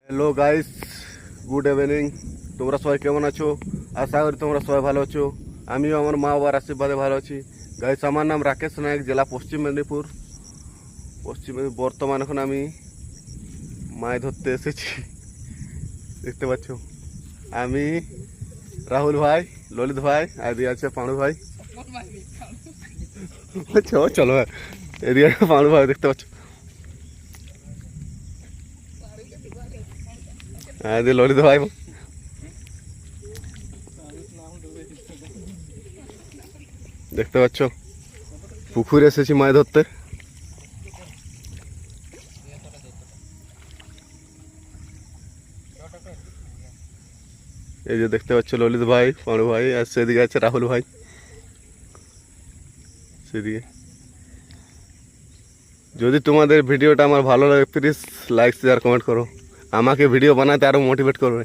Hello guys, good evening. তোমরা সবাই কেমন আছো? আশা করি তোমরা সবাই ভালো আছো। আমিও আমার মা বাবার আশীর্বাদে ভালো আছি। গাইস, আমার নাম রাকেশ নায়ক, জেলা পশ্চিম মেদিনীপুর। বর্তমান এখন আমি মাছ ধরতে এসেছি। দেখতে পাচ্ছ, আমি, রাহুল ভাই, ললিত ভাই, আর এদিকে আছে পাঁড়ু ভাই। চলো ভাই, এদিকে পাঁড়ু ভাই দেখতে পাচ্ছ, আর এদিকে ললিত ভাই। দেখতে পাচ্ছ, পুকুরে এসেছি মাছ ধরতে। এই যে দেখতে পাচ্ছ ললিত ভাই, পাঁড়ু ভাই, আর সেদিকে আছে রাহুল ভাই। সেদিকে যদি তোমাদের ভিডিওটা আমার ভালো লাগে, প্লিজ লাইক শেয়ার কমেন্ট করো, আমাকে ভিডিও বানাতে আরও মোটিভেট করবে।